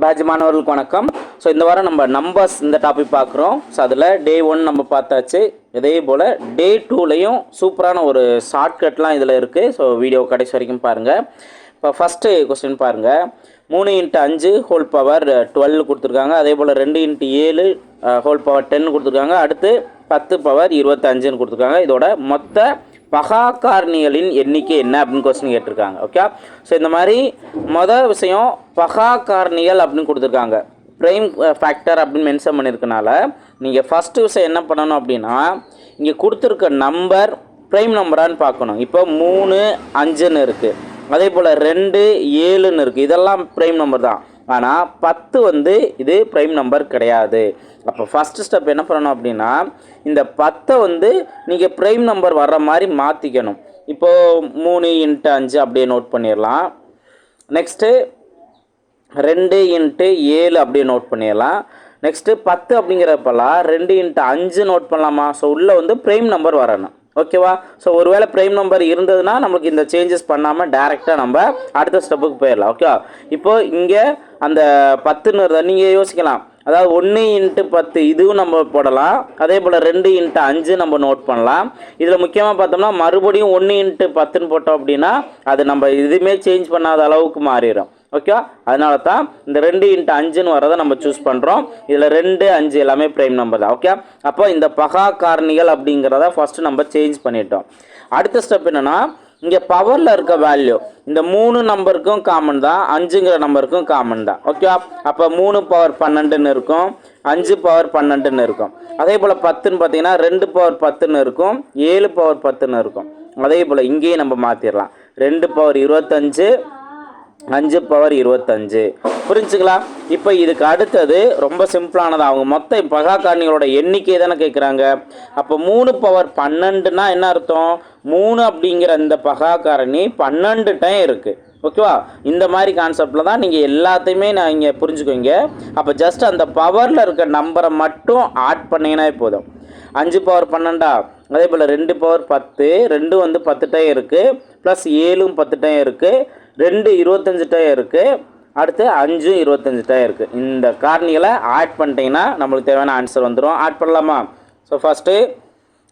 Batch மாணவர்களுக்கு வணக்கம். So இந்த வாரம் நம்ம நம்பர்ஸ் இந்த டாபிக் பார்க்குறோம். ஸோ அதில் டே 1 நம்ம பார்த்தாச்சு. இதே போல் டே 2லையும் சூப்பரான ஒரு ஷார்ட்கட்லாம் இதில் இருக்குது. ஸோ வீடியோ கடைசி வரைக்கும் பாருங்கள். இப்போ ஃபஸ்ட்டு கொஸ்டின் பாருங்கள். 3 × 5 ஹோல் பவர் 12 கொடுத்துருக்காங்க. அதே போல் 2 × 7 ஹோல் பவர் 10 கொடுத்துருக்காங்க. அடுத்து 10 பவர் 25ன்னு கொடுத்துருக்காங்க. இதோட மொத்த பகாக்காரணிகளின் எண்ணிக்கை என்ன அப்படின்னு கொஸ்டின் கேட்டிருக்காங்க. ஓகே, ஸோ இந்த மாதிரி மொதல் விஷயம் பகாக்காரணிகள் அப்படின்னு கொடுத்துருக்காங்க. ப்ரைம் ஃபேக்டர் அப்படின்னு மென்ஷன் பண்ணியிருக்கனால நீங்கள் ஃபஸ்ட்டு விஷயம் என்ன பண்ணணும் அப்படின்னா, இங்கே கொடுத்துருக்க நம்பர் ப்ரைம் நம்பரான்னு பார்க்கணும். இப்போ 3 5ன்னு இருக்குது, அதே போல் 2 7ன்னு இருக்குது. இதெல்லாம் ப்ரைம் நம்பர் தான். ஆனால் 10 இது ப்ரைம் நம்பர் கிடையாது. அப்போ ஃபஸ்ட்டு ஸ்டெப் என்ன பண்ணணும் அப்படின்னா, இந்த 10 நீங்கள் ப்ரைம் நம்பர் வர்ற மாதிரி மாற்றிக்கணும். இப்போது 3 × 5 அப்படியே நோட் பண்ணிடலாம். நெக்ஸ்ட்டு 2 × 7 அப்படியே நோட் பண்ணிடலாம். நெக்ஸ்ட்டு 10 அப்படிங்கிறப்பெல்லாம் 2 × 5 நோட் பண்ணலாமா? ஸோ உள்ளே ப்ரைம் நம்பர் வரணும். ஓகேவா? ஸோ ஒருவேளை ப்ரைம் நம்பர் இருந்ததுன்னா நம்மளுக்கு இந்த சேஞ்சஸ் பண்ணாமல் டேரெக்டாக நம்ம அடுத்த ஸ்டெப்புக்கு போயிடலாம். ஓகே, இப்போது இங்கே அந்த 10ன்னு இருந்தால் நீங்கள் யோசிக்கலாம், அதாவது 1 × 10 இதுவும் நம்ம போடலாம். அதே போல் 2 × 5 நம்ம நோட் பண்ணலாம். இதில் முக்கியமாக பார்த்தோம்னா மறுபடியும் 1 × 10ன்னு போட்டோம் அப்படின்னா அது நம்ம இதுவுமே சேஞ்ச் பண்ணாத அளவுக்கு மாறிடும். ஓகே, அதனால தான் இந்த 2 × 5ன்னு வரதை நம்ம சூஸ் பண்ணுறோம். இதில் 2 5 எல்லாமே ப்ரைம் நம்பர் தான். ஓகே, அப்போ இந்த பகா காரணிகள் அப்படிங்கிறத ஃபஸ்ட்டு நம்ம சேஞ்ச் பண்ணிட்டோம். அடுத்த ஸ்டெப் என்னென்னா, இங்கே பவரில் இருக்க வேல்யூ இந்த 3 நம்பருக்கும் காமன் தான், 5ங்கிற நம்பருக்கும் காமன் தான். ஓகே, அப்போ 3 பவர் 12ன்னு இருக்கும், 5 பவர் 12ன்னு இருக்கும். அதே போல் 10ன்னு பார்த்தீங்கன்னா 2 பவர் 10ன்னு இருக்கும், 7 பவர் 10ன்னு இருக்கும். அதே போல் இங்கேயும் நம்ம மாற்றிடலாம். 2 பவர் 25, 5 பவர் 25. புரிஞ்சுங்களா? இப்போ இதுக்கு அடுத்தது ரொம்ப சிம்பிளானது. அவங்க மொத்த பகா காரணிகளோட எண்ணிக்கை தானே கேட்குறாங்க. அப்போ 3 பவர் 12னா என்ன அர்த்தம்? 3 அப்படிங்கிற இந்த பகா காரணி 12 டைம் இருக்குது. ஓகேவா? இந்த மாதிரி கான்செப்டில் தான் நீங்கள் எல்லாத்தையுமே நான் இங்கே புரிஞ்சுக்கோங்க. அப்போ ஜஸ்ட் அந்த பவரில் இருக்க நம்பரை மட்டும் ஆட் பண்ணிங்கன்னா போதும். 5 பவர் 12, அதே போல் 2 பவர் 10, 2 10 டைம் இருக்குது, ப்ளஸ் 7 10 டைம் இருக்குது, 2 25 டைம் இருக்குது, அடுத்து 5 25 டைம் இருக்குது. இந்த காரணிகளை ஆட் பண்ணிட்டீங்கன்னா நம்மளுக்கு தேவையான ஆன்சர் வந்துடும். ஆட் பண்ணலாமா? ஸோ ஃபஸ்ட்டு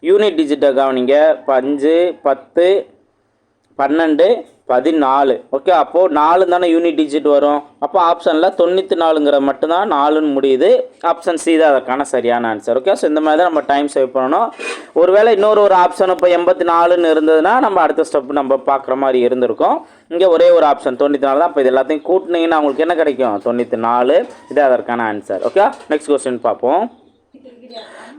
யூனிட் டிஜிட்டை கவனிங்க. 5 10 12 14. ஓகே, அப்போது 4 தானே யூனிட் டிஜிட் வரும். அப்போ ஆப்ஷனில் 94ங்கிற மட்டும்தான் 4ன்னு முடியுது. ஆப்ஷன் சி தான் அதற்கான சரியான ஆன்சர். ஓகே, ஸோ இந்த மாதிரி தான் நம்ம டைம் சேவ் பண்ணணும். ஒருவேளை இன்னொரு ஆப்ஷன் இப்போ 84ன்னு இருந்ததுன்னா நம்ம அடுத்த ஸ்டெப் நம்ம பார்க்குற மாதிரி இருந்திருக்கும். இங்கே ஒரே ஒரு ஆப்ஷன் 94 தான். இப்போ இது எல்லாத்தையும் கூட்டினீங்கன்னா உங்களுக்கு என்ன கிடைக்கும்? 94. இது அதற்கான ஆன்சர். ஓகே, நெக்ஸ்ட் கொஸ்டின் பார்ப்போம்.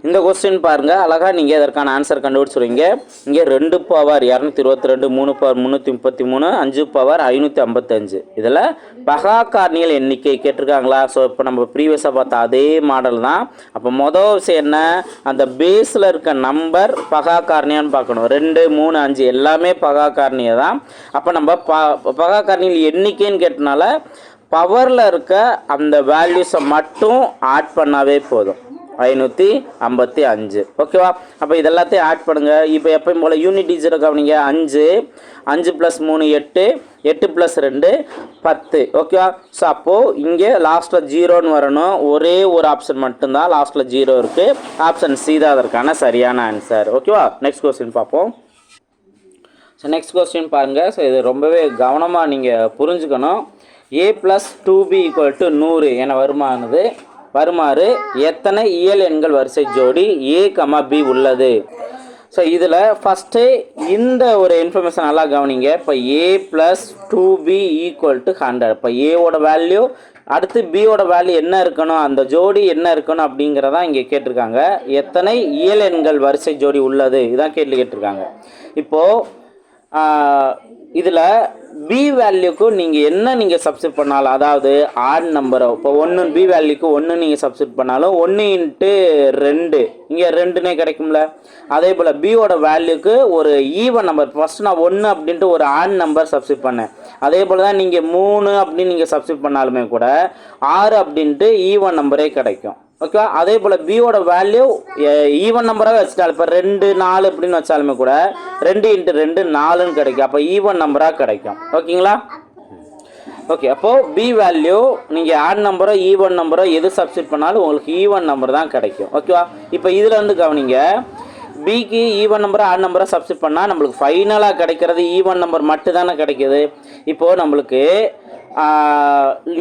இந்த கொஸ்டின் பாருங்கள், அழகாக நீங்கள் இதற்கான ஆன்சர் கண்டுபிடிச்சிருவீங்க. இங்கே 2 பவர் 222, 3 பவர் 333, 5 பவர் 555. இதில் பகா காரணிகள் எண்ணிக்கை கேட்டிருக்காங்களா? ஸோ இப்போ நம்ம ப்ரீவியஸாக பார்த்த அதே மாடல் தான். அப்போ மொதல் விஷயம் என்ன, அந்த பேஸில் இருக்க நம்பர் பகா காரணியான்னு பார்க்கணும். 2 3 5 எல்லாமே பகா காரணியை தான். அப்போ நம்ம பகா காரணிகள் எண்ணிக்கைன்னு கேட்டனால பவரில் இருக்க அந்த வேல்யூஸை மட்டும் ஆட் பண்ணாவே போதும். 555. ஓகேவா? அப்போ இதெல்லாத்தையும் ஆட் பண்ணுங்கள். இப்போ எப்பயும் போல் யூனிட் டிஜிட்டை கவனிங்க. 5 5 + 3 8, 8 + 2 10. ஓகேவா? ஸோ அப்போது இங்கே லாஸ்ட்டில் 0ன்னு வரணும். ஒரே ஒரு ஆப்ஷன் மட்டும்தான் லாஸ்ட்டில் 0 இருக்குது. ஆப்ஷன் சி தான் அதற்கான சரியான ஆன்சர். ஓகேவா? நெக்ஸ்ட் கொஸ்டின் பார்ப்போம். ஸோ நெக்ஸ்ட் கொஸ்டின் பாருங்கள். ஸோ இது ரொம்பவே கவனமாக நீங்கள் புரிஞ்சுக்கணும். a + 2b = 100 என வருமாறு எத்தனை இயல் எண்கள் வரிசை ஜோடி a, b உள்ளது? ஸோ இதில் ஃபஸ்ட்டு இந்த ஒரு இன்ஃபர்மேஷன் நல்லா கவனிங்க. இப்போ a + 2b = 100. இப்போ ஏவோட வேல்யூ அடுத்து பியோட வேல்யூ என்ன இருக்கணும், அந்த ஜோடி என்ன இருக்கணும் அப்படிங்கிறதான் இங்கே கேட்டிருக்காங்க. எத்தனை இயல் எண்கள் வரிசை ஜோடி உள்ளது, இதான் கேட்டிருக்காங்க. இப்போது இதில் பி வேல்யூக்கு நீங்கள் சப்ஸ்டிட் பண்ணாலும், அதாவது ஆட் நம்பரை இப்போ 1 பி வேல்யூக்கு 1 நீங்கள் சப்ஸ்டிட் பண்ணாலும் 1 × 2 இங்கே 2னே கிடைக்கும்ல. அதே போல் பியோட வேல்யூக்கு ஒரு ஈவன் நம்பர், ஃபஸ்ட்டு நான் 1 அப்படின்ட்டு ஒரு ஆட் நம்பர் சப்ஸ்டிட் பண்ணேன். அதே போல் தான் நீங்கள் 3 அப்படின்னு நீங்கள் சப்ஸ்டிட் பண்ணாலுமே கூட 6 அப்படின்ட்டு ஈவன் நம்பரே கிடைக்கும். ஓகே, அதே போல் பியோட வேல்யூ ஈவன் நம்பராக வச்சுட்டாலும் இப்போ 2 4 அப்படின்னு வச்சாலுமே கூட 2 × 2 4ன்னு கிடைக்கும். அப்போ ஈவன் நம்பராக கிடைக்கும். ஓகேங்களா? ஓகே, அப்போது பி வேல்யூ நீங்கள் ஆட் நம்பரோ ஈவன் நம்பரோ எது சப்ஸ்டிட் பண்ணாலும் உங்களுக்கு ஈவன் நம்பர் தான் கிடைக்கும். ஓகேவா? இப்போ இதில் வந்து கவனிங்க, பிக்கு ஈவன் நம்பரை ஆட் நம்பரை சப்ஸ்டிட் பண்ணால் நம்மளுக்கு ஃபைனலாக கிடைக்கிறது ஈவன் நம்பர் மட்டும் தானே கிடைக்கிது. இப்போது நம்மளுக்கு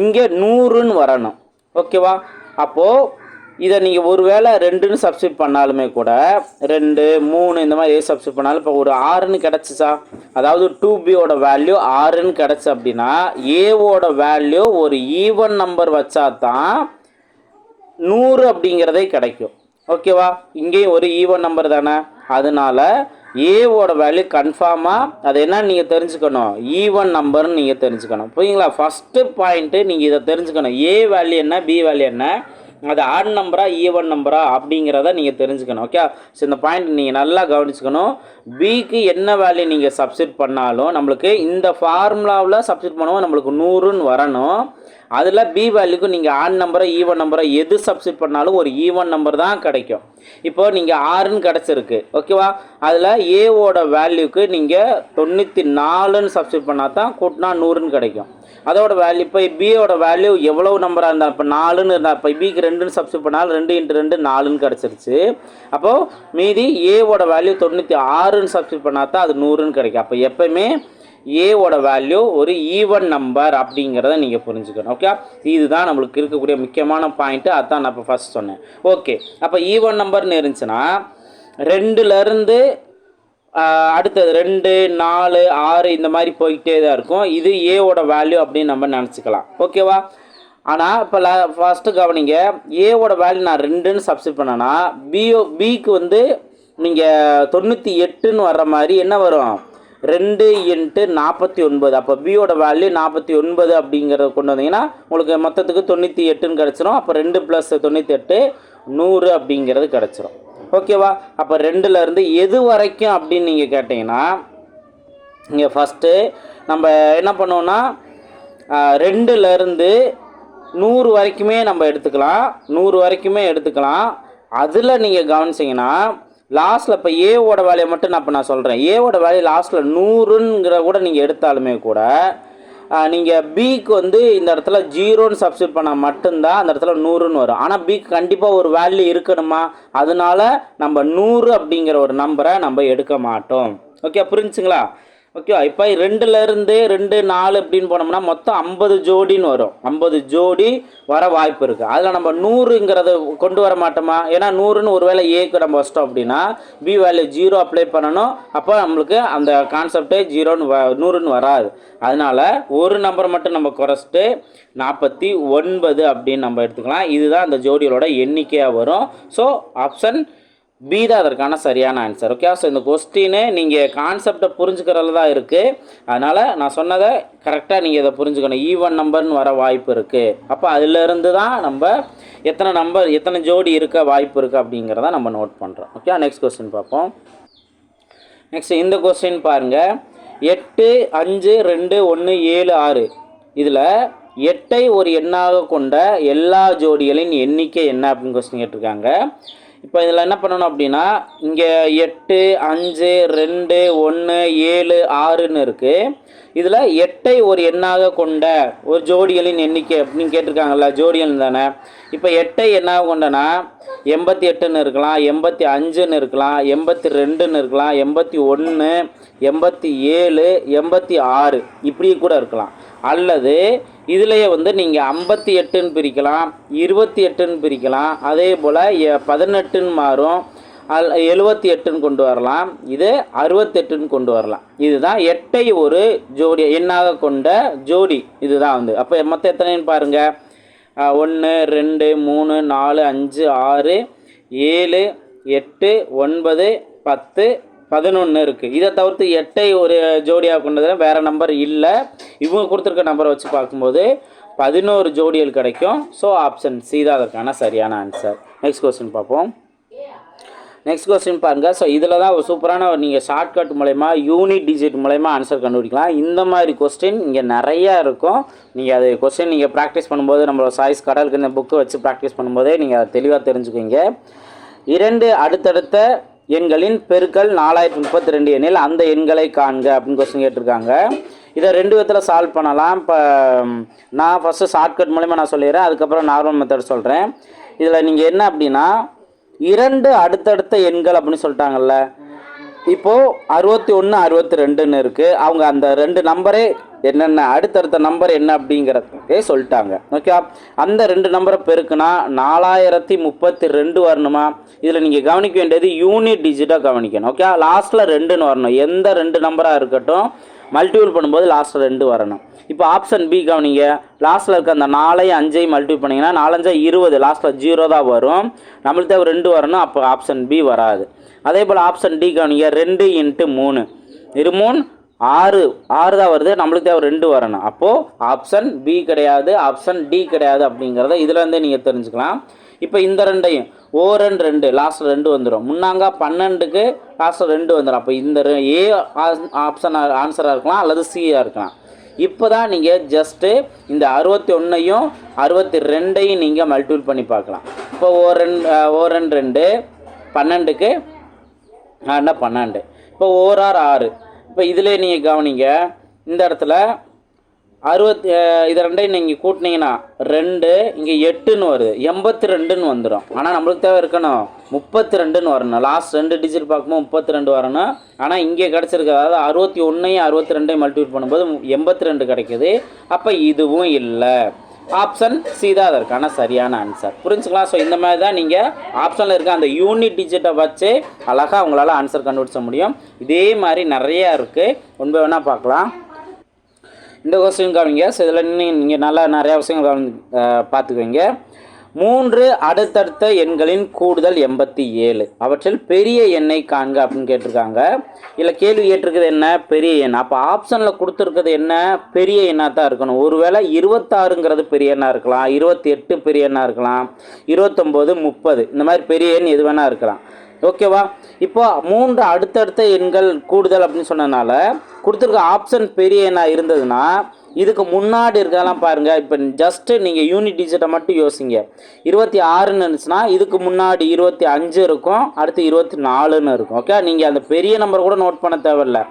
இங்கே 100ன்னு வரணும். ஓகேவா? அப்போது இதை நீங்கள் ஒரு வேளை 2ன்னு சப்ஸ்டிட் பண்ணாலுமே கூட 2, 3 இந்த மாதிரி எது சப்ஸ்டிட் பண்ணாலும் இப்போ ஒரு 6ன்னு கிடச்சிச்சா, அதாவது 2பியோட வேல்யூ 6ன்னு கிடச்சி அப்படின்னா ஏவோட வேல்யூ ஒரு ஈவன் நம்பர் வச்சா தான் 100 அப்படிங்கிறதே கிடைக்கும். ஓகேவா? இங்கேயும் ஒரு ஈவன் நம்பர் தானே, அதனால ஏவோட வேல்யூ கன்ஃபார்மாக அது என்னன்னு நீங்கள் தெரிஞ்சுக்கணும், ஈவன் நம்பர்னு நீங்கள் தெரிஞ்சுக்கணும். புரியுங்களா? ஃபஸ்ட்டு பாயிண்ட்டு நீங்கள் இதை தெரிஞ்சுக்கணும், ஏ வேல்யூ என்ன, பி வேல்யூ என்ன, அது ஆட் நம்பரா ஈவன் நம்பரா அப்படிங்கிறத நீங்கள் தெரிஞ்சுக்கணும். ஓகே, ஸோ இந்த பாயிண்ட் நீங்கள் நல்லா கவனிச்சுக்கணும். பிக்கு என்ன வேல்யூ நீங்கள் சப்ஸ்டிட் பண்ணாலும் நம்மளுக்கு இந்த ஃபார்முலாவில் சப்ஸ்டிட் பண்ணுவோம், நம்மளுக்கு 100ன்னு வரணும். அதில் பி வேல்யூக்கு நீங்கள் ஆட் நம்பரை ஈவன் நம்பரை எது சப்ஸ்டிட் பண்ணாலும் ஒரு ஈவன் நம்பர் தான் கிடைக்கும். இப்போது நீங்கள் 6ன்னு கிடச்சிருக்கு. ஓகேவா? அதில் ஏவோட வேல்யூக்கு நீங்கள் 94ன்னு சப்ஸ்டிட் பண்ணால் தான் கூட்டினா 100ன்னு கிடைக்கும். அதோட வேல்யூ இப்போ பியோட வேல்யூ எவ்வளோ நம்பராக இருந்தால் இப்போ 4ன்னு இருந்தால் இப்போ பிக்கு 2ன்னு சப்ஸ்டிட் பண்ணாலும் 2 × 2 4ன்னு கிடச்சிருச்சு. அப்போது மீதி ஏவோட வேல்யூ 96ன்னு சப்ஸ்டிட் பண்ணால் தான் அது 100ன்னு கிடைக்கும். அப்போ எப்போயுமே ஏவோட வேல்யூ ஒரு ஈவன் நம்பர் அப்படிங்கிறத நீங்கள் புரிஞ்சுக்கணும். ஓகே, இதுதான் நம்மளுக்கு இருக்கக்கூடிய முக்கியமான பாயிண்ட்டு. அதுதான் நான் இப்போ ஃபஸ்ட் சொன்னேன். ஓகே, அப்போ ஈவன் நம்பர்னு இருந்துச்சுன்னா 2லேருந்து அடுத்தது 2, 4, 6 இந்த மாதிரி போய்கிட்டே தான் இருக்கும். இது ஏவோட வேல்யூ அப்படின்னு நம்ம நினச்சிக்கலாம். ஓகேவா? ஆனால் இப்போ ஃபஸ்ட்டு கவனிங்க, ஏவோட வேல்யூ நான் 2ன்னு சப்ஸ்டிட் பண்ணேன்னா பிக்கு வந்து நீங்கள் 98ன்னு வர்ற மாதிரி என்ன வரும், 2 × 49. அப்போ பியோட வேல்யூ 49 அப்படிங்கிறத கொண்டு வந்தீங்கன்னா உங்களுக்கு மொத்தத்துக்கு 98ன்னு கிடச்சிரும். அப்போ 2 + 98 100 அப்படிங்கிறது கிடச்சிரும். ஓகேவா? அப்போ 2லேருந்து எது வரைக்கும் அப்படின்னு நீங்கள் கேட்டிங்கன்னா இங்கே ஃபஸ்ட்டு நம்ம என்ன பண்ணுவோன்னா 2லேருந்து 100 வரைக்குமே நம்ம எடுத்துக்கலாம், 100 வரைக்குமே எடுத்துக்கலாம். அதில் நீங்கள் கவனிச்சிங்கன்னா லாஸ்ட்டில் இப்போ ஏவோட வேல்யூ மட்டும் நான் சொல்கிறேன். ஏவோட வேல்யூ லாஸ்ட்டில் 100ங்கிற கூட நீங்கள் எடுத்தாலுமே கூட நீங்கள் பிக்கு வந்து இந்த இடத்துல 0ன்னு சப்ஸ்டிட் பண்ணால் மட்டும்தான் அந்த இடத்துல 100ன்னு வரும். ஆனால் பிக்கு கண்டிப்பாக ஒரு வேல்யூ இருக்கணுமா, அதனால நம்ம 100 அப்படிங்கிற ஒரு நம்பரை நம்ம எடுக்க மாட்டோம். ஓகே, புரிஞ்சுங்களா? ஓகே, இப்போ 2லேருந்து 2, 4 அப்படின்னு போனோம்னா மொத்தம் 50 ஜோடின்னு வரும். 50 ஜோடி வர வாய்ப்பு இருக்குது. அதில் நம்ம 100ங்கிறத கொண்டு வர மாட்டோமா, ஏன்னா 100ன்னு ஒரு வேளை ஏக்கு நம்ம வச்சிட்டோம் அப்படின்னா பி வேல்யூ 0 அப்ளை பண்ணணும். அப்போ நம்மளுக்கு அந்த கான்செப்டே 100ன்னு வராது. அதனால் ஒரு நம்பர் மட்டும் நம்ம குறைச்சிட்டு 49 அப்படின்னு நம்ம எடுத்துக்கலாம். இதுதான் அந்த ஜோடிகளோட எண்ணிக்கையாக வரும். ஸோ ஆப்ஷன் பி தான் அதற்கான சரியான ஆன்சர். ஓகே, ஸோ இந்த கொஸ்டினு நீங்கள் கான்செப்டை புரிஞ்சுக்கிறதுல தான் இருக்குது. அதனால் நான் சொன்னதை கரெக்டாக நீங்கள் இதை புரிஞ்சுக்கணும். ஈவன் நம்பர்னு வர வாய்ப்பு இருக்குது. அப்போ அதிலிருந்து தான் நம்ம எத்தனை ஜோடி இருக்க வாய்ப்பு இருக்குது அப்படிங்கிறத நம்ம நோட் பண்ணுறோம். ஓகே, நெக்ஸ்ட் கொஸ்டின் பார்ப்போம். நெக்ஸ்ட் இந்த கொஸ்டின் பாருங்கள், 8, 5, 2, 1, 7, 6 இதில் 8ஐ ஒரு எண்ணாக கொண்ட எல்லா ஜோடிகளின் எண்ணிக்கை என்ன அப்படின்னு கொஸ்டின் கேட்டிருக்காங்க. இப்போ இதில் என்ன பண்ணணும் அப்படின்னா இங்கே 8, 5, 2, 1, 7, 6ன்னு இருக்குது. இதில் 8ஐ ஒரு எண்ணாக கொண்ட ஒரு ஜோடிகளின் எண்ணிக்கை அப்படின்னு கேட்டிருக்காங்கல்ல, ஜோடிகள் தானே. இப்போ 8ஐ எண்ணாக கொண்டனா 88ன்னு இருக்கலாம், 85ன்னு இருக்கலாம், 82ன்னு இருக்கலாம், 81, 87, 86 இப்படி கூட இருக்கலாம். அல்லது இதுலேயே வந்து நீங்கள் 58ன்னு பிரிக்கலாம், 28ன்னு பிரிக்கலாம், அதே போல் 18ன்னு மாறும், 78ன்னு கொண்டு வரலாம், இது 68ன்னு கொண்டு வரலாம். இதுதான் 8ஐ ஒரு ஜோடி எண்ணாக கொண்ட ஜோடி. இதுதான் வந்து அப்போ மொத்தம் எத்தனைன்னு பாருங்கள், 1, 2, 3, 4, 5, 6, 7, 8, 9, 10, 11 இருக்குது. இதை தவிர்த்து 8ஐ ஒரு ஜோடியாக கொண்டதில் வேறு நம்பர் இல்லை. இவங்க கொடுத்துருக்க நம்பரை வச்சு பார்க்கும்போது 11 ஜோடிகள் கிடைக்கும். ஸோ ஆப்ஷன் சி தான் அதற்கான சரியான ஆன்சர். நெக்ஸ்ட் கொஸ்டின் பார்ப்போம். நெக்ஸ்ட் கொஸ்டின் பாருங்கள். ஸோ இதில் தான் ஒரு சூப்பரான நீங்கள் ஷார்ட்கட் மூலயமா யூனிட் டிஜிட் மூலயமா ஆன்சர் கண்டுபிடிக்கலாம். இந்த மாதிரி கொஸ்டின் இங்கே நிறையா இருக்கும். நீங்கள் அது கொஸ்டின் நீங்கள் ப்ராக்டிஸ் பண்ணும்போது நம்மளோட சாய்ஸ் கடலுக்கு இந்த புக்கு வச்சு ப்ராக்டிஸ் பண்ணும்போதே நீங்கள் அதை தெளிவாக தெரிஞ்சுக்குவீங்க. 2 அடுத்தடுத்த எண்களின் பெருக்கல் 4032 எண்ணில் அந்த எண்களை காண்க அப்படின்னு கொஸ்டின் கேட்டிருக்காங்க. இதை 2 விதத்தில் சால்வ் பண்ணலாம். இப்போ நான் ஃபஸ்ட்டு ஷார்ட்கட் மூலிமா நான் சொல்லிடுறேன், அதுக்கப்புறம் நார்மல் மெத்தட் சொல்கிறேன். இதில் நீங்கள் என்ன அப்படின்னா 2 அடுத்தடுத்த எண்கள் அப்படின்னு சொல்லிட்டாங்கல்ல. இப்போது 61 62ன்னு இருக்குது. அவங்க அந்த 2 நம்பரே என்னென்ன அடுத்தடுத்த நம்பர் என்ன அப்படிங்கிறதே சொல்லிட்டாங்க. ஓகே, அந்த 2 நம்பரை பெருக்குனா 4032 வரணுமா? இதில் நீங்கள் கவனிக்க வேண்டியது யூனிட் டிஜிட்டாக கவனிக்கணும். ஓகே, லாஸ்ட்டில் 2ன்னு வரணும். எந்த 2 நம்பராக இருக்கட்டும் மல்டிபிள் பண்ணும்போது லாஸ்ட்டில் 2 வரணும். இப்போ ஆப்ஷன் பி கவனிங்க. லாஸ்ட்டில் இருக்க அந்த 4 5 மல்டிபிள் பண்ணிங்கன்னா 4 5 20, லாஸ்ட்டில் 0 தான் வரும். நம்மளுக்கு தேவை 2 வரணும், அப்போ ஆப்ஷன் பி வராது. அதே போல் ஆப்ஷன் டி கவனிங்க. 2 × 3 3 6 தான் வருது, நம்மளுக்கு தேவை 2 வரணும். அப்போது ஆப்ஷன் பி கிடையாது, ஆப்ஷன் டி கிடையாது அப்படிங்கிறத இதுலேருந்தே நீங்கள் தெரிஞ்சுக்கலாம். இப்போ இந்த 2ஐயும் ஓரன் 2 லாஸ்ட்டில் 2 வந்துடும். முன்னாங்க 12க்கு லாஸ்ட்டில் 2 வந்துடும். அப்போ இந்த ஏ ஆப்ஷன் ஆன்சராக இருக்கலாம் அல்லது சியாக இருக்கலாம். இப்போ தான் நீங்கள் ஜஸ்ட்டு இந்த 61ஐயும் 62ஐயும் நீங்கள் மல்டிபிள் பண்ணி பார்க்கலாம். இப்போ ஓரன் 2 12க்கு 12. இப்போ ஓரார் 6. இப்போ இதிலே நீங்கள் கவனிங்க. இந்த இடத்துல 60 இது 2ஐயும் நீங்கள் கூட்டினீங்கன்னா 2, இங்கே 8ன்னு வருது, 82ன்னு வந்துடும். ஆனால் நம்மளுக்கு தேவை இருக்கணும் 32ன்னு வரணும். லாஸ்ட் 2 டிஜிட் பார்க்கும்போது 32 வரணும். ஆனால் இங்கே கிடச்சிருக்கு, அதாவது 61ஐயும் 62ஐயும் மல்டிபிள் பண்ணும்போது 82 கிடைக்குது. அப்போ இதுவும் இல்லை. ஆப்ஷன் சி தான் அதற்கான சரியான ஆன்சர். புரிஞ்சுக்கலாம். ஸோ இந்த மாதிரி தான் நீங்கள் ஆப்ஷனில் இருக்க அந்த யூனிட் டிஜிட்டை வச்சு அழகாக உங்களால் ஆன்சர் கண்டுபிடிச்ச முடியும். இதே மாதிரி நிறையா இருக்குது, ஒன்று வேணால் பார்க்கலாம். இந்த கொஸ்டின் கவனிங்க. ஸோ இதில் நீங்கள் நல்லா நிறையா விஷயங்கள் பார்த்துக்குவீங்க. 3 அடுத்தடுத்த எண்களின் கூடுதல் 87, அவற்றில் பெரிய எண்ணை காண்க அப்படின்னு கேட்டிருக்காங்க. இல்லை கேள்வி கேட்டிருக்குது என்ன? பெரிய எண். அப்போ ஆப்ஷனில் கொடுத்துருக்குது என்ன? பெரிய எண்ணாக தான் இருக்கணும். ஒருவேளை 26ங்கிறது பெரிய எண்ணாக இருக்கலாம், 28 பெரிய எண்ணாக இருக்கலாம், 29 30 இந்த மாதிரி பெரிய எண் எது வேணால் இருக்கலாம். ஓகேவா? இப்போ 3 அடுத்தடுத்த எண்கள் கூடுதல் அப்படின்னு சொன்னதுனால கொடுத்துருக்க ஆப்ஷன் பெரிய எண்ணாக இருந்ததுன்னா இதுக்கு முன்னாடி இருக்கலாம் பாருங்கள். இப்போ ஜஸ்ட்டு நீங்கள் யூனிட் டிஜிட்டை மட்டும் யோசிங்க. 26ன்னு இருந்துச்சுன்னா இதுக்கு முன்னாடி 25 இருக்கும், அடுத்து 24ன்னு இருக்கும். ஓகே, நீங்கள் அந்த பெரிய நம்பர் கூட நோட் பண்ண தேவையில்லை.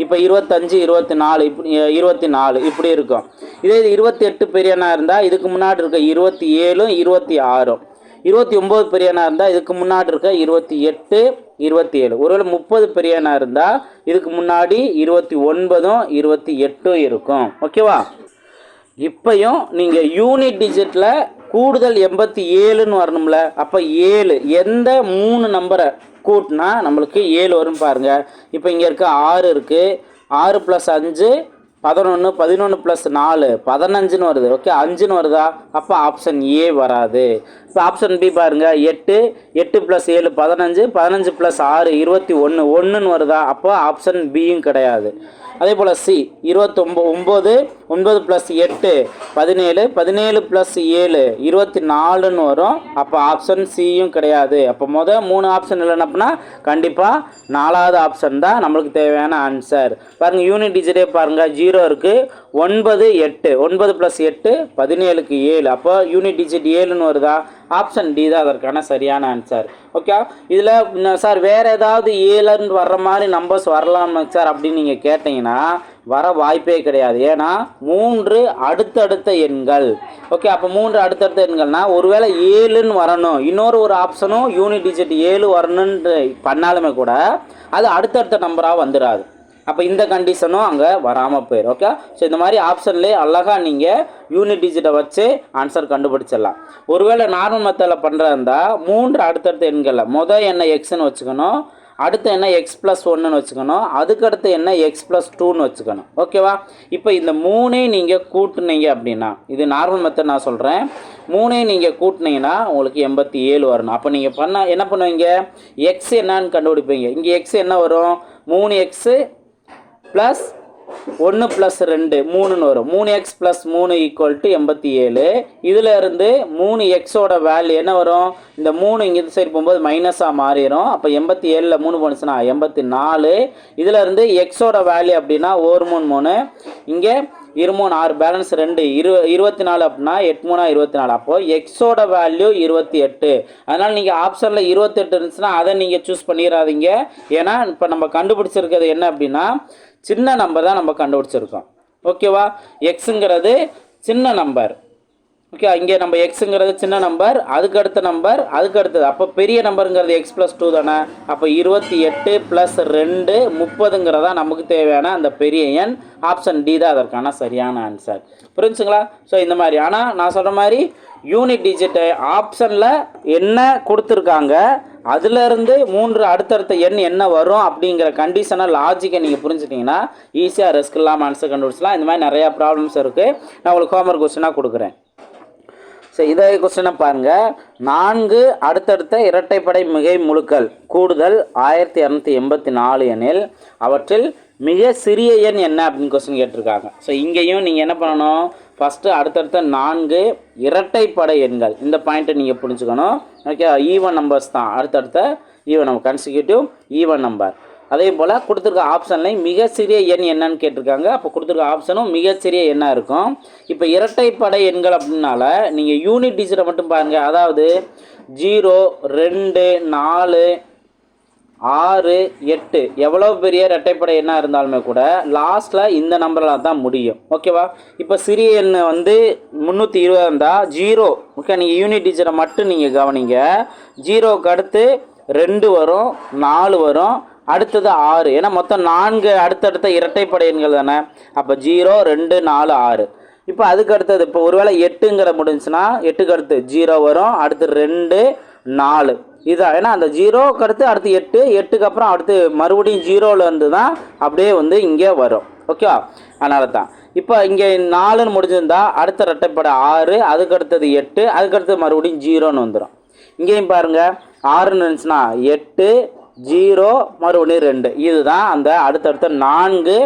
இப்போ 25 24 இப்படி 24 இப்படி இருக்கும். இதே 28 பெரியனா இருந்தால் இதுக்கு முன்னாடி இருக்க 27 26, 29 பெரியனா இருந்தால் இதுக்கு முன்னாடி இருக்க 28 27. ஒருவேளை 30 பெரியனா இருந்தால் இதுக்கு முன்னாடி 29 28 இருக்கும். ஓகேவா? இப்போயும் நீங்கள் யூனிட் டிஜிட்டில் கூடுதல் 87ன்னு வரணும்ல. அப்போ 7 எந்த 3 நம்பரை கூட்டினா நம்மளுக்கு 7 வரும் பாருங்கள். இப்போ இங்கே இருக்க 6 இருக்குது, 6 + 5 11, 11 + 4 15ன்னு வருது. ஓகே, 5ன்னு வருதா? அப்போ ஆப்ஷன் ஏ வராது. இப்போ ஆப்ஷன் பி பாருங்கள். 8 8 + 7 15, 15 + 6 21 1ன்னு வருதா? அப்போ ஆப்ஷன் பியும் கிடையாது. அதே போல் சி 29 9 + 8 17, 17 + 7 24ன்னு வரும். அப்போ ஆப்ஷன் சியும் கிடையாது. அப்போ 3 ஆப்ஷன் இல்லைன்னா கண்டிப்பாக 4வது ஆப்ஷன் தான் நம்மளுக்கு தேவையான ஆன்சர். பாருங்கள், யூனிட் டிஜிட்டே பாருங்கள். 0 இருக்குது, 9 8 9 + 8 17க்கு 7. அப்போ யூனிட் டிஜிட் 7ன்னு வருதா? ஆப்ஷன் டி தான் அதற்கான சரியான ஆன்சர். ஓகே, இதில் சார் வேறு ஏதாவது 7ன்னு வர்ற மாதிரி நம்பர்ஸ் வரலாமா சார் அப்படின்னு நீங்கள் கேட்டிங்கன்னா வர வாய்ப்பே கிடையாது. ஏன்னா 3 அடுத்தடுத்த எண்கள். ஓகே, அப்போ 3 அடுத்தடுத்த எண்கள்னா ஒருவேளை 7ன்னு வரணும், இன்னொரு ஆப்ஷனும் யூனிட் டிஜிட் 7 வரணுன்ட்டு பண்ணாலுமே கூட அது அடுத்தடுத்த நம்பராக வந்துடாது. அப்போ இந்த கண்டிஷனும் அங்கே வராமல் போயிடும். ஓகே, ஸோ இந்த மாதிரி ஆப்ஷன்லேயே அழகாக நீங்கள் யூனிட் டிஜிட்டை வச்சு ஆன்சர் கண்டுபிடிச்சிடலாம். ஒருவேளை நார்மல் மெத்தடில் பண்ணுறதா இருந்தால் 3 அடுத்தடுத்த எண்களில் மொதல் என்ன எக்ஸ்ன்னு வச்சுக்கணும், அடுத்து என்ன x + 1ன்னு வச்சுக்கணும், அதுக்கடுத்து என்ன x + 2ன்னு வச்சுக்கணும். ஓகேவா? இப்போ இந்த 3ஐயும் நீங்கள் கூட்டினீங்க அப்படின்னா, இது நார்மல் மெத்தட் நான் சொல்கிறேன், 3ஐயும் நீங்கள் கூட்டினீங்கன்னா உங்களுக்கு 87 வரணும். அப்போ நீங்கள் என்ன பண்ணுவீங்க? எக்ஸ் என்னன்னு கண்டுபிடிப்பீங்க. இங்கே எக்ஸ் என்ன வரும்? 3x + 1 + 2 3ன்னு வரும். 3x + 3 = 87. இதில் இருந்து 3xோட வேல்யூ என்ன வரும்? இந்த 3 இங்கே சைடு போகும்போது மைனஸாக மாறிடும். அப்போ 87ல் 3 போனுச்சுன்னா 84. இதில் இருந்து எக்ஸோட வேல்யூ அப்படின்னா 1 3 3, இங்கே 2 3 6 பேலன்ஸ் 2 24 அப்படின்னா 8 3 24. அப்போது எக்ஸோட வேல்யூ 28. அதனால் நீங்கள் ஆப்ஷனில் 28 இருந்துச்சுன்னா அதை நீங்கள் சூஸ் பண்ணிடாதீங்க. ஏன்னா இப்போ நம்ம கண்டுபிடிச்சிருக்கிறது என்ன அப்படின்னா சின்ன நம்பர் தான் நம்ம கண்டுபிடிச்சிருக்கோம். ஓகேவா? எக்ஸுங்கிறது சின்ன நம்பர். ஓகே, இங்கே நம்ம எக்ஸுங்கிறது சின்ன நம்பர், அதுக்கு அடுத்த நம்பர், அதுக்கு அடுத்தது. அப்போ பெரிய நம்பருங்கிறது எக்ஸ் ப்ளஸ் 2 தானே. அப்போ 28 + 2 30ங்கிறதா நமக்கு தேவையான அந்த பெரிய எண். ஆப்ஷன் டி தான் அதற்கான சரியான ஆன்சர். புரிஞ்சுங்களா? ஸோ இந்த மாதிரி. ஆனால் நான் சொல்கிற மாதிரி யூனிட் டிஜிட் ஆப்ஷனில் என்ன கொடுத்துருக்காங்க, அதுலேருந்து 3 அடுத்தடுத்த எண் என்ன வரும் அப்படிங்கிற கண்டிஷனை லாஜிக்கை நீங்கள் புரிஞ்சுட்டிங்கன்னா ஈஸியாக ரிஸ்க் இல்லாமல் ஆன்சர் கண்டுபிடிச்சலாம். இந்த மாதிரி நிறையா ப்ராப்ளம்ஸ் இருக்குது. நான் உங்களுக்கு ஹோம்ஒர்க் கொஸ்டினாக கொடுக்குறேன். ஸோ இதே கொஸ்டினை பாருங்கள். 4 அடுத்தடுத்த இரட்டைப்படை மிகை முழுக்கள் கூடுதல் 1284 எனில் அவற்றில் மிக சிறிய எண் என்ன அப்படின்னு கொஸ்டின் கேட்டிருக்காங்க. ஸோ இங்கேயும் நீங்கள் என்ன பண்ணணும், ஃபஸ்ட்டு அடுத்தடுத்த 4 இரட்டைப்படை எண்கள், இந்த பாயிண்ட்டை நீங்கள் புரிஞ்சுக்கணும். ஓகே, ஈவன் நம்பர்ஸ் தான் அடுத்தடுத்த even number, consecutive even number. அதே போல் கொடுத்துருக்க ஆப்ஷன்லையும் மிக சிறிய எண் என்னன்னு கேட்டிருக்காங்க. அப்போ கொடுத்துருக்க ஆப்ஷனும் மிகச்சிறிய எண்ணாக இருக்கும். இப்போ இரட்டைப்படை எண்கள் அப்படின்னால நீங்கள் யூனிட் டிஜிட்டை மட்டும் பாருங்கள். அதாவது 0, 2, 4, 6, 8 எவ்வளோ பெரிய இரட்டைப்படை எண்ணாக இருந்தாலுமே கூட லாஸ்ட்டில் இந்த நம்பரில் தான் முடியும். ஓகேவா? இப்போ சிறிய எண் வந்து 320 இருந்தால் 0. ஓகே, நீங்கள் யூனிட் டிஜிட்டை மட்டும் நீங்கள் கவனிங்க. 0க்கு அடுத்து 2 வரும், 4 வரும், அடுத்தது 6. ஏன்னா மொத்தம் 4 அடுத்தடுத்த இரட்டைப்படை எண்கள் தானே. அப்போ 0, 2, 4, 6. இப்போ அதுக்கு அடுத்தது இப்போ ஒருவேளை 8ங்கிற முடிஞ்சுன்னா 8க்கு அடுத்து 0 வரும், அடுத்து 2, 4 இதுதான். ஏன்னா அந்த 0க்கு அடுத்து 8, 8க்கு அப்புறம் அடுத்து மறுபடியும் 0லேருந்து தான் அப்படியே வந்து இங்கே வரும். ஓகேவா? அதனால தான் இப்போ இங்கே 4ன்னு முடிஞ்சிருந்தா அடுத்த இரட்டைப்படை 6, அதுக்கு அடுத்தது 8, அதுக்கு அடுத்தது மறுபடியும் 0ன்னு வந்துடும். இங்கேயும் பாருங்கள் 6ன்னு இருந்துச்சுன்னா 8, 0, மறுபடியும் 2. இதுதான் அந்த அடுத்தடுத்த 4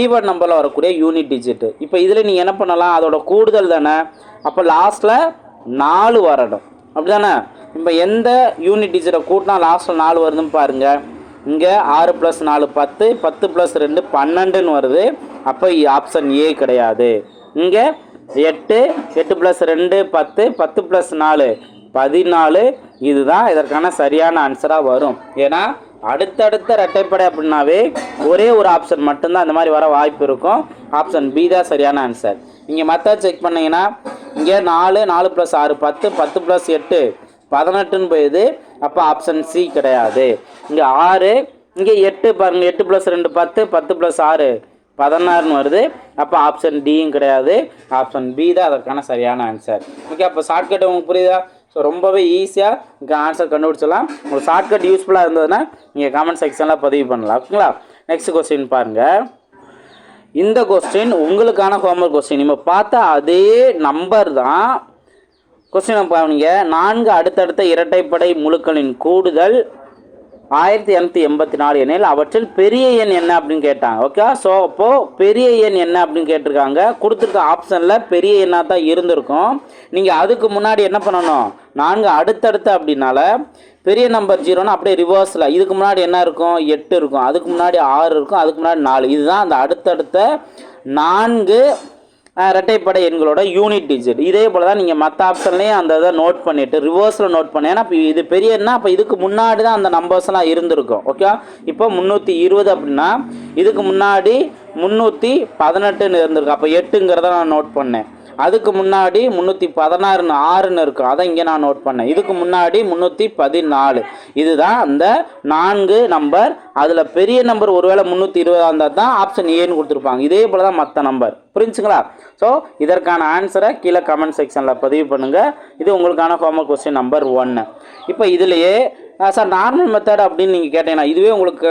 ஈவன் நம்பரில் வரக்கூடிய யூனிட் டிஜிட்டு. இப்போ இதில் நீங்கள் என்ன பண்ணலாம், அதோட கூடுதல் தானே. அப்போ லாஸ்ட்டில் 4 வரணும், அப்படி தானே. இப்போ எந்த யூனிட் டிஜிட்டை கூட்டினா லாஸ்ட்டில் 4 வருதுன்னு பாருங்கள். இங்கே 6 + 4 10, 10 + 2 12ன்னு வருது. அப்போ ஆப்ஷன் ஏ கிடையாது. இங்கே 8, 8 + 2 10, 10 + 4 14. இதுதான் இதற்கான சரியான ஆன்சராக வரும். ஏன்னா அடுத்தடுத்த இரட்டைப்படை அப்படின்னாவே ஒரே ஒரு ஆப்ஷன் மட்டும்தான் இந்த மாதிரி வர வாய்ப்பு இருக்கும். ஆப்ஷன் பி தான் சரியான ஆன்சர். நீங்கள் மற்ற செக் பண்ணிங்கன்னா இங்கே 4, 4 + 6 10, 10 + 8 18ன்னு போயிடுது. அப்போ ஆப்ஷன் சி கிடையாது. இங்கே 6, இங்கே 8 பாருங்கள். 8 + 2 10, 10 + 6 16ன்னு வருது. அப்போ ஆப்ஷன் டியும் கிடையாது. ஆப்ஷன் பி தான் அதற்கான சரியான ஆன்சர். ஓகே, அப்போ ஷார்ட்கட் உங்களுக்கு புரியுதா? ஸோ ரொம்பவே ஈஸியாக இங்கே ஆன்சர் கண்டுபிடிச்சலாம். உங்களுக்கு ஷார்ட்கட் யூஸ்ஃபுல்லாக இருந்ததுன்னா நீங்கள் கமெண்ட் செக்ஷனில் பதிவு பண்ணலாம். ஓகேங்களா? நெக்ஸ்ட் கொஸ்டின் பாருங்கள். இந்த கொஸ்டின் உங்களுக்கான ஹோம்ஒர்க் கொஸ்டின். நம்ம பார்த்தா அதே நம்பர் தான். கொஸ்டினை பாருங்க. 4 அடுத்தடுத்த இரட்டைப்படை முழுக்களின் கூடுதல் 1284 எனில் அவற்றில் பெரிய எண் என்ன அப்படின்னு கேட்டாங்க. ஓகே, ஸோ அப்போது பெரிய எண் என்ன அப்படின்னு கேட்டிருக்காங்க. கொடுத்துருக்க ஆப்ஷனில் பெரிய எண்ணாக தான் இருந்திருக்கும். நீங்கள் அதுக்கு முன்னாடி என்ன பண்ணணும், 4 அடுத்தடுத்த அப்படின்னால பெரிய நம்பர் 0ன்னா அப்படியே ரிவர்ஸில் இதுக்கு முன்னாடி என்ன இருக்கும், 8 இருக்கும், அதுக்கு முன்னாடி 6 இருக்கும், அதுக்கு முன்னாடி 4. இதுதான் அந்த அடுத்தடுத்த 4 இரட்டைப்படை எண்களோட யூனிட் டிஜிட். இதே போல் தான் நீங்கள் மற்ற ஆப்ஷன்லேயும் அந்த இதை நோட் பண்ணிவிட்டு ரிவர்ஸில் நோட் பண்ணி. ஏன்னா இப்போ இது பெரிய எண்ணா, அப்போ இதுக்கு முன்னாடி தான் அந்த நம்பர்ஸ்லாம் இருந்திருக்கும். ஓகே, இப்போ 320 அப்படின்னா இதுக்கு முன்னாடி 318ன்னு இருந்திருக்கும். அப்போ 8ங்கிறத நான் நோட் பண்ணேன். அதுக்கு முன்னாடி 316ன்னு 6ன்னு இருக்கும், அதை இங்கே நான் நோட் பண்ணேன். இதுக்கு முன்னாடி 314. இதுதான் அந்த 4 நம்பர். அதில் பெரிய நம்பர் ஒருவேளை 320 இருந்தால் தான் ஆப்ஷன் ஏன்னு கொடுத்துருப்பாங்க. இதே போல் தான் மற்ற நம்பர். புரிஞ்சுங்களா? ஸோ இதற்கான ஆன்சரை கீழே கமெண்ட் செக்ஷனில் பதிவு பண்ணுங்கள். இது உங்களுக்கான ஹோம்ஒர்க் கொஸ்டின் நம்பர் 1. இப்போ இதுலேயே சார் நார்மல் மெத்தட் அப்படின்னு நீங்கள் கேட்டீங்கன்னா இதுவே உங்களுக்கு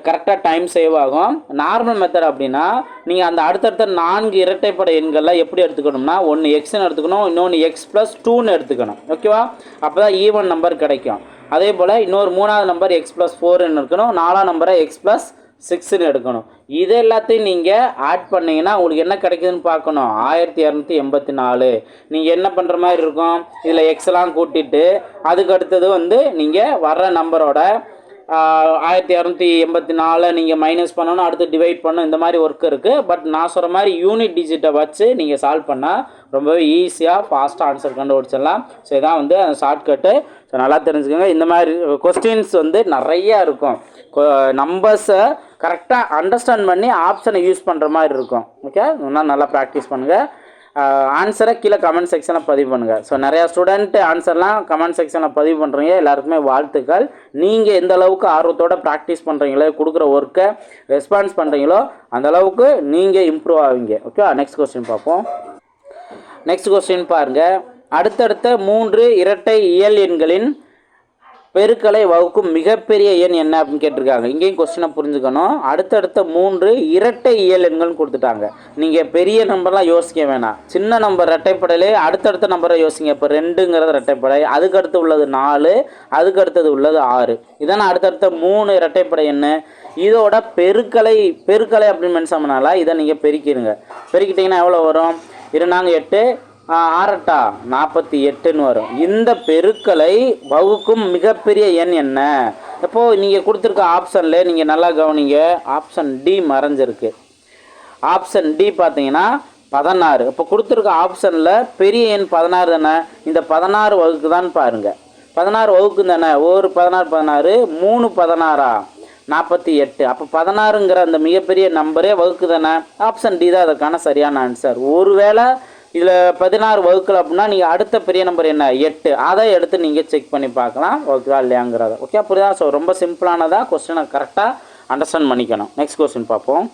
கரெக்டாக டைம் சேவ் ஆகும். நார்மல் மெத்தட் அப்படின்னா நீங்கள் அந்த அடுத்தடுத்த 4 இரட்டைப்படை எண்களில் எப்படி எடுத்துக்கணும்னா, ஒன்று எக்ஸ்ன்னு எடுத்துக்கணும், இன்னொன்று எக்ஸ் + 2ன்னு எடுத்துக்கணும். ஓகேவா? அப்போ தான் ஈவன் நம்பர் கிடைக்கும். அதே போல் இன்னொரு 3ஆவது நம்பர் எக்ஸ் + 4ன்னு இருக்கணும், 4ஆம் நம்பரை எக்ஸ் + 6ன்னு எடுக்கணும். இது எல்லாத்தையும் நீங்கள் ஆட் பண்ணிங்கன்னா உங்களுக்கு என்ன கிடைக்குதுன்னு பார்க்கணும். 1284. நீங்கள் என்ன பண்ணுற மாதிரி இருக்கும், இதில் எக்ஸ்லாம் கூட்டிட்டு அதுக்கு அடுத்தது வந்து நீங்கள் வர்ற நம்பரோட 1284 நீங்கள் மைனஸ் பண்ணணும், அடுத்து டிவைட் பண்ணணும். இந்த மாதிரி ஒர்க் இருக்குது. பட் நான் சொல்கிற மாதிரி யூனிட் டிஜிட்டை வச்சு நீங்கள் சால்வ் பண்ணால் ரொம்பவே ஈஸியாக ஃபாஸ்ட்டாக ஆன்சர் கண்டுபிடிச்சிடலாம். ஸோ இதான் வந்து அந்த ஷார்ட்கட்டு. ஸோ நல்லா தெரிஞ்சுக்கோங்க. இந்த மாதிரி கொஸ்டின்ஸ் வந்து நிறையா இருக்கும். நம்பர்ஸை கரெக்டாக அண்டர்ஸ்டாண்ட் பண்ணி ஆப்ஷனை யூஸ் பண்ணுற மாதிரி இருக்கும். ஓகே, இன்னும் நல்லா ப்ராக்டிஸ் பண்ணுங்கள். ஆன்சரை கீழே கமெண்ட் செக்ஷனில் பதிவு பண்ணுங்கள். ஸோ நிறையா ஸ்டூடெண்ட் ஆன்சர்லாம் கமெண்ட் செக்ஷனில் பதிவு பண்ணுறீங்க. எல்லாருக்குமே வாழ்த்துக்கள். நீங்கள் எந்த அளவுக்கு ஆர்வத்தோடு ப்ராக்டிஸ் பண்ணுறீங்களோ, கொடுக்குற ஒர்க்கை ரெஸ்பான்ஸ் பண்ணுறீங்களோ அந்த அளவுக்கு நீங்கள் இம்ப்ரூவ் ஆவீங்க. ஓகே, நெக்ஸ்ட் கொஸ்டின் பார்ப்போம். நெக்ஸ்ட் கொஸ்டின் பாருங்கள். அடுத்தடுத்த 3 இரட்டை இயல் எண்களின் பெருக்களை வகுக்கும் மிகப்பெரிய எண் என்ன அப்படின்னு கேட்டிருக்காங்க. இங்கேயும் கொஸ்டினை புரிஞ்சுக்கணும். அடுத்தடுத்த 3 இரட்டை இயல் எண்கள்னு கொடுத்துட்டாங்க. நீங்கள் பெரிய நம்பர்லாம் யோசிக்க வேணாம். சின்ன நம்பர் இரட்டைப்படையிலே அடுத்தடுத்த நம்பரை யோசிங்க. இப்போ 2ங்கிறது இரட்டைப்படை, அதுக்கடுத்து உள்ளது 4, அதுக்கு அடுத்தது உள்ளது 6. இதான அடுத்தடுத்த 3 இரட்டைப்படை எண். இதோட பெருக்களை அப்படின்னு மென்ஷன் பண்ணால இதை நீங்கள் பெருக்கிடுங்க. பெருக்கிட்டிங்கன்னா எவ்வளோ வரும்? 2×8 6 48ன்னு வரும். இந்த பெருக்களை வகுக்கும் மிகப்பெரிய எண் என்ன? இப்போது நீங்கள் கொடுத்துருக்க ஆப்ஷனில் நீங்கள் நல்லா கவனிங்க. ஆப்ஷன் டி மறைஞ்சிருக்கு. ஆப்ஷன் டி பார்த்தீங்கன்னா 16. இப்போ கொடுத்துருக்க ஆப்ஷனில் பெரிய எண் 16 தானே. இந்த 16 வகுக்கு தான் பாருங்கள். 16 வகுக்கு தானே. ஒரு 16 3 16 48. அப்போ 16ங்கிற அந்த மிகப்பெரிய நம்பரே வகுக்கு தானே. ஆப்ஷன் டி தான் அதற்கான சரியான ஆன்சர். ஒருவேளை இதில் 16 வகுக்கல அப்படின்னா நீங்கள் அடுத்த பெரிய நம்பர் என்ன? 8. அதை எடுத்து நீங்கள் செக் பண்ணி பார்க்கலாம் ஓகேவா இல்லையாங்கிறத. ஓகே, புரியுதா? ஸோ ரொம்ப சிம்பிளானதாக கொஸ்டினை கரெக்டாக அண்டர்ஸ்டாண்ட் பண்ணிக்கணும். நெக்ஸ்ட் கொஸ்டின் பார்ப்போம்.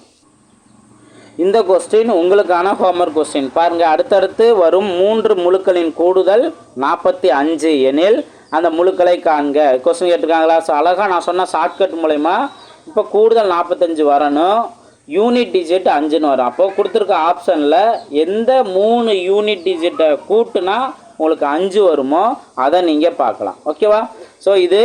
இந்த கொஸ்டின் உங்களுக்கான ஹோம்ஒர்க் கொஸ்டின் பாருங்கள். அடுத்தடுத்து வரும் 3 முழுக்களின் கூடுதல் 45 எனில் அந்த முழுக்களை காண்க. கொஸ்டின் கேட்டிருக்காங்களா? ஸோ அழகாக நான் சொன்ன ஷார்ட்கட் மூலயமா இப்போ கூடுதல் 45 வரணும். யூனிட் டிஜிட் 5ன்னு வரும். அப்போது கொடுத்துருக்க ஆப்ஷனில் எந்த 3 யூனிட் டிஜிட்டை கூட்டுனா உங்களுக்கு 5 வருமோ அதை நீங்கள் பார்க்கலாம். ஓகேவா? ஸோ இது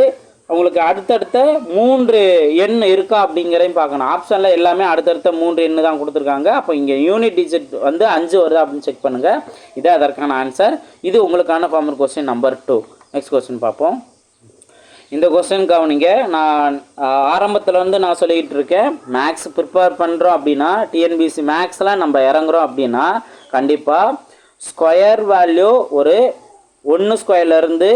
உங்களுக்கு அடுத்தடுத்த 3 எண் இருக்கா அப்படிங்கிறதையும் பார்க்கணும். ஆப்ஷனில் எல்லாமே அடுத்தடுத்த 3 எண்ணு தான் கொடுத்துருக்காங்க. அப்போ இங்கே யூனிட் டிஜிட் 5 வருதா அப்படின்னு செக் பண்ணுங்கள். இதே அதற்கான ஆன்சர். இது உங்களுக்கான homework question number 2. Next question பார்ப்போம். இந்த கொஸ்டின் கவனிங்க. நான் ஆரம்பத்தில் நான் சொல்லிக்கிட்டு இருக்கேன், மேக்ஸ் ப்ரிப்பேர் பண்ணுறோம் அப்படின்னா டிஎன்பிசி மேக்ஸ்லாம் நம்ம இறங்குறோம் அப்படின்னா கண்டிப்பாக ஸ்கொயர் வேல்யூ ஒரு 1 ஸ்கொயர்லேருந்து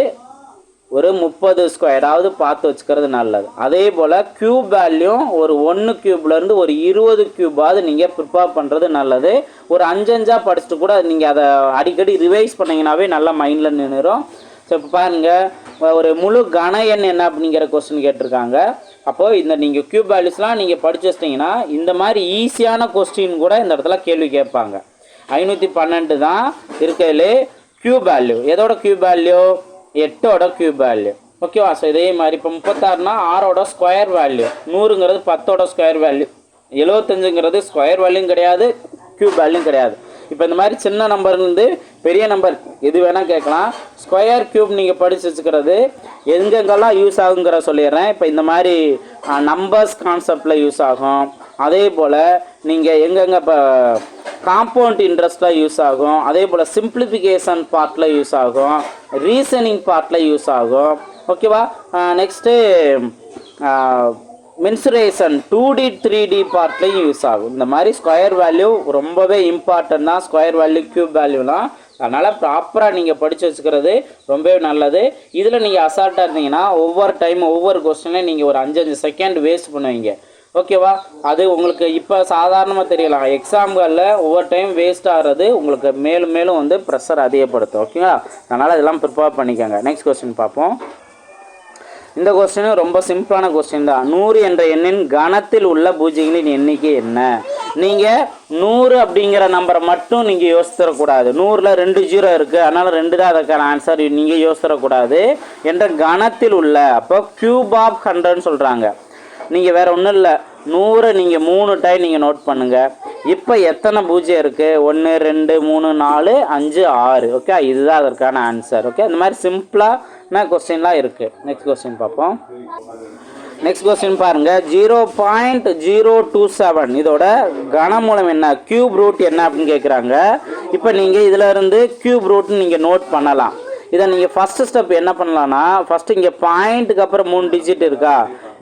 ஒரு 30 ஸ்கொயராவது பார்த்து வச்சுக்கிறது நல்லது. அதே போல் க்யூப் வேல்யூ ஒரு 1 க்யூப்லேருந்து ஒரு 20 க்யூபாவது நீங்கள் ப்ரிப்பேர் பண்ணுறது நல்லது. ஒரு 5 படிச்சுட்டு கூட நீங்கள் அதை அடிக்கடி ரிவைஸ் பண்ணிங்கனாவே நல்லா மைண்டில் நின்றுடும். ஸோ இப்போ பாருங்கள், ஒரு முழு கன எண் என்ன அப்படிங்கிற கொஸ்டின் கேட்டிருக்காங்க. அப்போது இந்த நீங்கள் க்யூப் வேல்யூஸ்லாம் நீங்கள் படித்து வச்சிட்டிங்கன்னா இந்த மாதிரி ஈஸியான கொஸ்டின் கூட இந்த இடத்துல கேள்வி கேட்பாங்க. 512 தான் இருக்கிறதுலே க்யூப் வேல்யூ. எதோட க்யூப் வேல்யூ? 8ஓட க்யூப் வேல்யூ. ஓகேவா? ஸோ இதே மாதிரி இப்போ 36னா 6ஓட ஸ்கொயர் வேல்யூ, 100ங்கிறது 10ஓட ஸ்கொயர் வேல்யூ, 75ங்கிறது ஸ்கொயர் வேல்யூவும் கிடையாது, க்யூப் வேல்யூவும் கிடையாது. இப்போ இந்த மாதிரி சின்ன நம்பர்லேருந்து பெரிய நம்பர் எது வேணால் கேட்கலாம். ஸ்கொயர் க்யூப் நீங்கள் படித்து வச்சுக்கிறது எங்கெங்கெல்லாம் யூஸ் ஆகுங்கிற சொல்லிடுறேன். இப்போ இந்த மாதிரி நம்பர்ஸ் கான்செப்டில் யூஸ் ஆகும். அதே போல் நீங்கள் எங்கெங்கே இப்போ காம்பவுண்ட் இன்ட்ரெஸ்ட்டில் யூஸ் ஆகும். அதே போல் சிம்பிளிஃபிகேஷன் பார்ட்டில் யூஸ் ஆகும், ரீசனிங் பார்ட்டில் யூஸ் ஆகும். ஓகேவா? Next mensuration 2D 3D பார்ட்லையும் use ஆகும். இந்த மாதிரி ஸ்கொயர் வேல்யூ ரொம்பவே இம்பார்ட்டன்ட் தான், ஸ்கொயர் வேல்யூ க்யூப் வேல்யூலாம். அதனால் ப்ராப்பராக நீங்கள் படித்து வச்சுக்கிறது ரொம்பவே நல்லது. இதில் நீங்கள் அசால்ட்டாக இருந்தீங்கன்னா ஒவ்வொரு டைம் ஒவ்வொரு கொஸ்டின்லையும் நீங்கள் ஒரு 5 செகண்ட் வேஸ்ட் பண்ணுவீங்க. ஓகேவா? அது உங்களுக்கு இப்போ சாதாரணமாக தெரியலாம். எக்ஸாம்களில் ஒவ்வொரு டைம் வேஸ்ட் ஆகிறது உங்களுக்கு மேலும் மேலும் வந்து ப்ரெஷர் அதிகப்படுத்தும். ஓகேங்களா? அதனால் இதெல்லாம் ப்ரிப்பேர் பண்ணிக்கோங்க. நெக்ஸ்ட் கொஸ்டின் பார்ப்போம். இந்த கொஸ்டின் ரொம்ப சிம்பிளான கொஸ்டின் தான். 100 என்ற எண்ணின் கணத்தில் உள்ள பூஜ்ஜியங்களின் எண்ணிக்கை என்ன? நீங்கள் 100 அப்படிங்கிற நம்பரை மட்டும் நீங்கள் யோசித்தரக்கூடாது. 100ல் 2 0 இருக்குது, அதனால் 2 தான் அதுக்கான ஆன்சர். நீங்கள் யோசித்தரக்கூடாது. என்ற கணத்தில் உள்ள, அப்போ க்யூப் ஆஃப் 100ன்னு சொல்கிறாங்க. நீங்கள் வேறு ஒன்றும் இல்லை, 100 நீங்கள் 3 டைம் நீங்கள் நோட் பண்ணுங்கள். இப்போ எத்தனை பூஜ்ஜியம் இருக்குது? 1 2 3 4 5 6. ஓகே, இதுதான் அதற்கான ஆன்சர். ஓகே, இந்த மாதிரி சிம்பிளான கொஸ்டின்லாம் இருக்குது. நெக்ஸ்ட் கொஸ்டின் பார்ப்போம். நெக்ஸ்ட் கொஸ்டின் பாருங்கள். 0.027 இதோட கனமூலம் என்ன? க்யூப் ரூட் என்ன அப்படின்னு கேட்குறாங்க. இப்போ நீங்கள் இதில் இருந்து க்யூப் ரூட்னு நீங்கள் நோட் பண்ணலாம். இதை நீங்கள் ஃபஸ்ட்டு ஸ்டெப் என்ன பண்ணலான்னா, ஃபஸ்ட்டு இங்கே பாயிண்ட்டுக்கு அப்புறம் 3 டிஜிட் இருக்கா,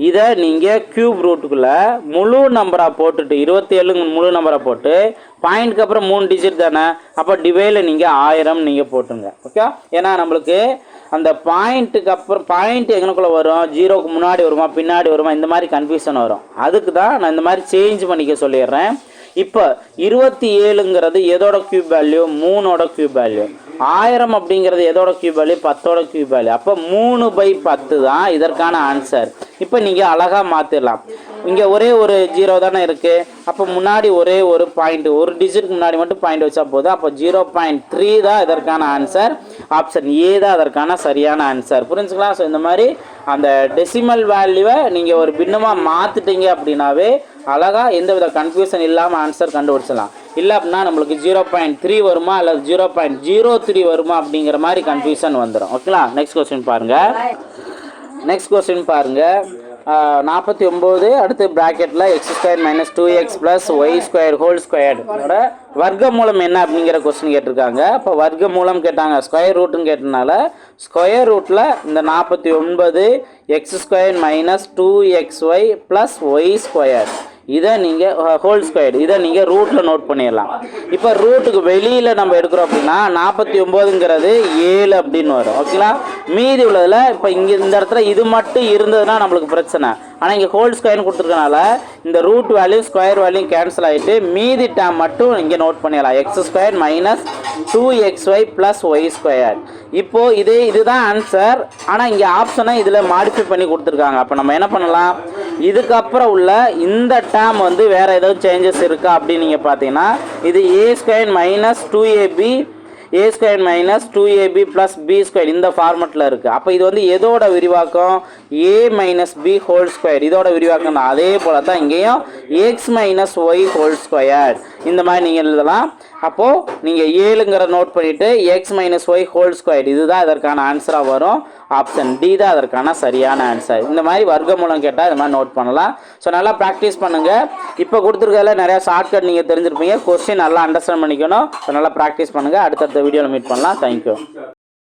இதை நீங்கள் க்யூப் ரூட்டுக்குள்ளே முழு நம்பராக போட்டுட்டு 27 முழு நம்பரை போட்டு பாயிண்ட்டுக்கு அப்புறம் 3 டிஜிட் தானே, அப்போ டிவைடில் நீங்கள் 1000 நீங்கள் போட்டுங்க. ஓகே, ஏன்னா நம்மளுக்கு அந்த பாயிண்ட்டுக்கு அப்புறம் பாயிண்ட் எங்கனக்குள்ளே வரும், ஜீரோக்கு முன்னாடி வருமா பின்னாடி வருமா இந்த மாதிரி கன்ஃபியூஷன் வரும். அதுக்கு தான் நான் இந்த மாதிரி சேஞ்ச் பண்ணிக்க சொல்லிடுறேன். இப்போ 27ங்கிறது எதோட க்யூப் வேல்யூ, 3ஓட க்யூப் வேல்யூ. 1000 அப்படிங்கிறது எதோட க்யூப் வேல்யூ, 10ஓட க்யூப் வேல்யூ. அப்போ 3/10 தான் இதற்கான ஆன்சர். இப்போ நீங்கள் அழகாக மாற்றிடலாம். இங்கே ஒரே ஒரு 0 தானே இருக்குது. அப்போ முன்னாடி ஒரே ஒரு பாயிண்ட், ஒரு டிஜிட்டுக்கு முன்னாடி மட்டும் பாயிண்ட் வச்சா போதும். அப்போ 0.3 தான் இதற்கான ஆன்சர். ஆப்ஷன் ஏ தான் அதற்கான சரியான ஆன்சர். புரிஞ்சுங்களா? ஸோ இந்த மாதிரி அந்த டெசிமல் வேல்யூவை நீங்கள் ஒரு பின்னமாக மாற்றிட்டீங்க அப்படின்னாவே அழகாக எந்தவித கன்ஃபியூஷன் இல்லாமல் ஆன்சர் கண்டுபிடிச்சலாம். இல்லை அப்படின்னா நம்மளுக்கு 0.3 வருமா அல்லது 0.03 வருமா அப்படிங்கிற மாதிரி கன்ஃபியூஷன் வந்துடும். ஓகேங்களா? நெக்ஸ்ட் கொஸ்டின் பாருங்கள். 49 அடுத்து ப்ராக்கெட்டில் x² - 2x + y² ஹோல் ஸ்கொயர்டோட வர்க்க மூலம் என்ன அப்படிங்கிற கொஸ்டின் கேட்டிருக்காங்க. இப்போ வர்க்க மூலம் கேட்டாங்க, ஸ்கொயர் ரூட்டுன்னு கேட்டனால ஸ்கொயர் ரூட்டில் இந்த 49 x² - 2xy + y² இதை நீங்கள் ஹோல் ஸ்கொயர் இதை நீங்கள் ரூட்டில் நோட் பண்ணிடலாம். இப்போ ரூட்டுக்கு வெளியில் நம்ம எடுக்கிறோம் அப்படின்னா 49ங்கிறது 7 அப்படின்னு வரும். ஓகேங்களா? மீதி உள்ளதில் இப்போ இங்கே இந்த இடத்துல இது மட்டும் இருந்ததுன்னா நம்மளுக்கு பிரச்சனை. ஆனால் இங்கே ஹோல் ஸ்கொயர்னு கொடுத்துருக்கனால இந்த root value square value cancel ஆகிட்டு மீதி டேம் மட்டும் இங்கே நோட் பண்ணிடலாம். x² - 2xy + y². இப்போது இதுதான் ஆன்சர். ஆனால் இங்கே ஆப்ஷனை இதில் மாடிஃபை பண்ணி கொடுத்துருக்காங்க. அப்போ நம்ம என்ன பண்ணலாம், இதுக்கப்புறம் உள்ள இந்த டேம் வந்து வேறு ஏதாவது சேஞ்சஸ் இருக்கா அப்படின்னு நீங்கள் பார்த்தீங்கன்னா இது a² - 2ab a² - 2ab + b² இந்த ஃபார்மெட்டில் இருக்குது. அப்போ இது வந்து எதோட விரிவாக்கம், a - b ஹோல் ஸ்கொயர் இதோட விரிவாக்கம் தான். அதே போல் தான் இங்கேயும் x - y ஹோல் ஸ்கொயர் இந்த மாதிரி நீங்கள் எழுதலாம். அப்போது நீங்கள் 7ங்கிற நோட் பண்ணிவிட்டு x - y ஹோல் ஸ்கொயர் இதுதான் இதற்கான ஆன்சராக வரும். ஆப்ஷன் டி தான் அதற்கான சரியான ஆன்சர். இந்த மாதிரி வர்க்க மூலம் கேட்டால் இது மாதிரி நோட் பண்ணலாம். ஸோ நல்லா ப்ராக்டிஸ் பண்ணுங்கள். இப்போ கொடுத்துருக்கல நிறையா ஷார்ட்கட் நீங்கள் தெரிஞ்சிருப்பீங்க. கொஸ்டின் நல்லா அண்டர்ஸ்டாண்ட் பண்ணிக்கணும். ஸோ நல்லா ப்ராக்டிஸ் பண்ணுங்கள். அடுத்தடுத்த வீடியோவில் மீட் பண்ணலாம். தேங்க்யூ.